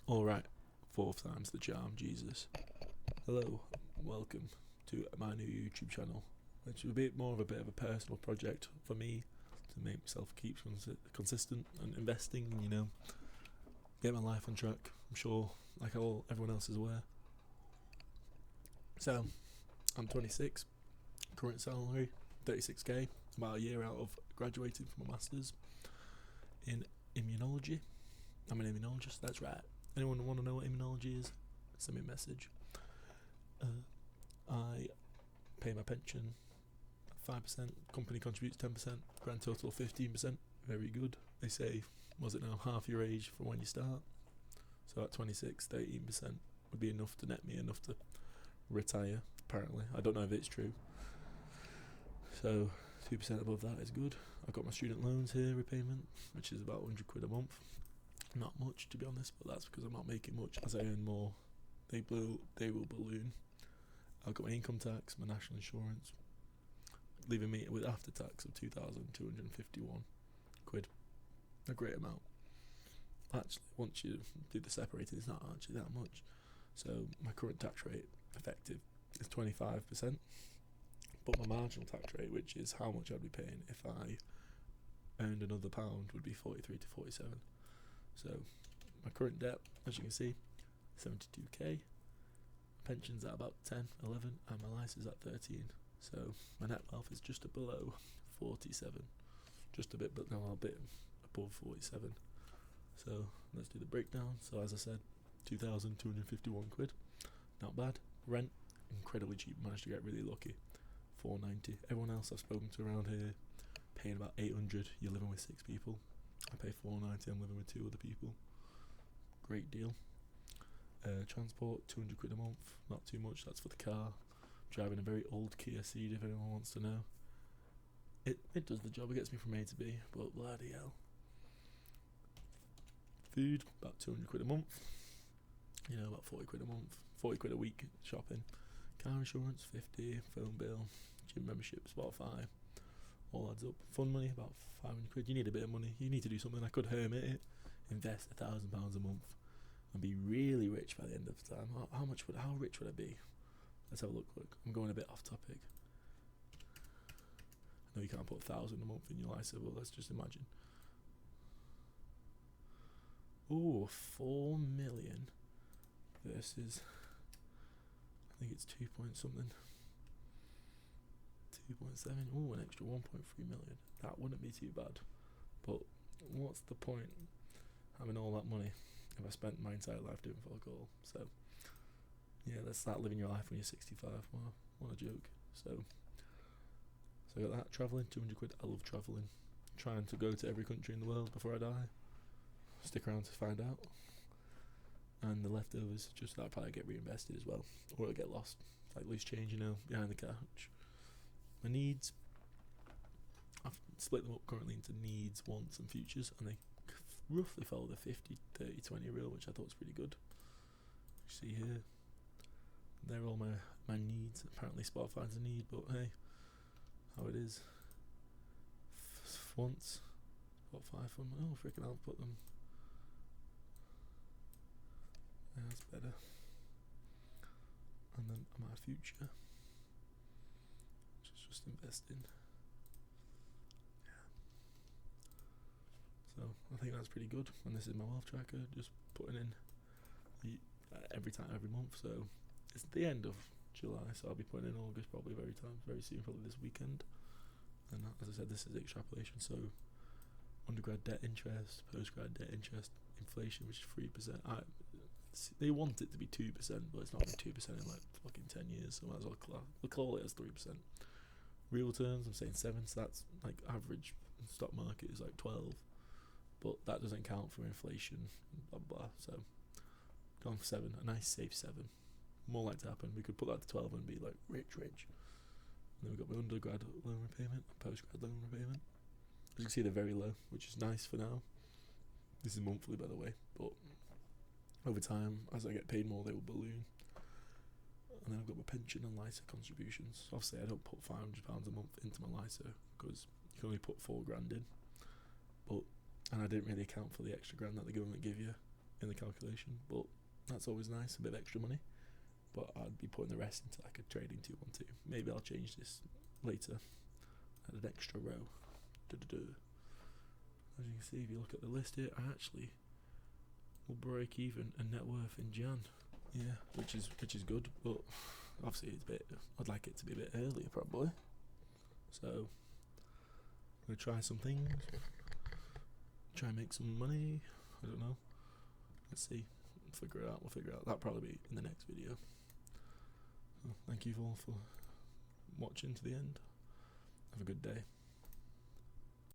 Alright, fourth time's the charm, Jesus. Hello, welcome to my new YouTube channel, which is a bit more of a personal project for me to make myself keep consistent and investing, get my life on track. I'm sure, like everyone else is aware. So, I'm 26, current salary 36k, about a year out of graduating from a master's in immunology. I'm an immunologist, that's right. Anyone want to know what immunology is? Send me a message. I pay my pension 5%, company contributes 10%, grand total 15%. Very good. They say, was it now half your age from when you start? So at 26, 13% would be enough to net me enough to retire, apparently. I don't know if it's true. So 2% above that is good. I've got my student loans here, repayment, which is about 100 quid a month. Not much, to be honest, but that's because I'm not making much. As I earn more, they will balloon. I've got my income tax, my national insurance, leaving me with after tax of 2,251 quid. A great amount. Actually, once you do the separating, it's not actually that much. So my current tax rate, effective, is 25%. But my marginal tax rate, which is how much I'd be paying if I earned another pound, would be 43 to 47. So my current debt, as you can see, 72k. Pension's at about 10, 11, and my lice is at 13. So my net wealth is just below 47, just a bit, but no, a bit above 47. So let's do the breakdown. So as I said, 2,251 quid, not bad. Rent, incredibly cheap. Managed to get really lucky, 490. Everyone else I've spoken to around here paying about 800. You're living with 6 people. I pay 490. I'm living with 2 other people. Great deal. Transport, 200 quid a month. Not too much. That's for the car. Driving a very old Kia Ceed, if anyone wants to know. It does the job. It gets me from A to B, but bloody hell. Food, about 200 quid a month. About 40 quid a month. 40 quid a week shopping. Car insurance, 50. Phone bill. Gym membership, Spotify. All adds up. Fun money, about 500 quid. You need a bit of money. You need to do something. I could hermit it. Invest £1,000 a month. And be really rich by the end of the time. How rich would I be? Let's have a look quick. I'm going a bit off topic. I know you can't put 1,000 a month in your life, but let's just imagine. Ooh, 4 million versus, I think it's 2 point something. 2.7. Ooh, an extra 1.3 million. That wouldn't be too bad. But what's the point having all that money if I spent my entire life doing fuck all? So yeah, let's start living your life when you're 65. Wow, what a joke. So I got that. Travelling, 200 quid. I love travelling. Trying to go to every country in the world before I die. Stick around to find out. And the leftovers, just that'll probably get reinvested as well, or it'll get lost, like loose change, behind the couch. My needs, I've split them up currently into needs, wants, and futures, and they roughly follow the 50, 30, 20 rule, which I thought was pretty good. You see here, they're all my needs. Apparently Spotify's a need, but hey, how it is. Wants, Spotify fun. Oh, freaking I'll put them. Yeah, that's better. And then my future, which is just investing. Yeah. So I think that's pretty good. And this is my wealth tracker, just putting in every month. So it's the end of July, so I'll be putting in August probably very soon, probably this weekend. And as I said, this is extrapolation. So undergrad debt interest, postgrad debt interest, inflation, which is 3%. They want it to be 2%, but it's not been 2% in like fucking 10 years, so might as well we'll call it as 3%. Real terms, I'm saying 7, so that's like average stock market is like 12, but that doesn't count for inflation, blah blah. So gone for 7, a nice safe 7. More likely to happen. We could put that to 12 and be like rich. And then we've got my undergrad loan repayment and postgrad loan repayment. As you can see, they're very low, which is nice for now. This is monthly, by the way, but over time, as I get paid more, they will balloon. And then I've got my pension and LISA contributions. Obviously, I don't put £500 a month into my LISA because you can only put £4,000 in. And I didn't really account for the extra grand that the government give you. in the calculation, but that's always nice, a bit of extra money. But I'd be putting the rest into like a trading 212. Maybe I'll change this later. Add an extra row. As you can see, if you look at the list here, I actually will break even a net worth in Jan. Yeah, which is good, but obviously it's a bit. I'd like it to be a bit earlier probably. So I'm gonna try some things. Try and make some money. I don't know. Let's see. We'll figure it out. That'll probably be in the next video. Well, thank you all for watching to the end. Have a good day.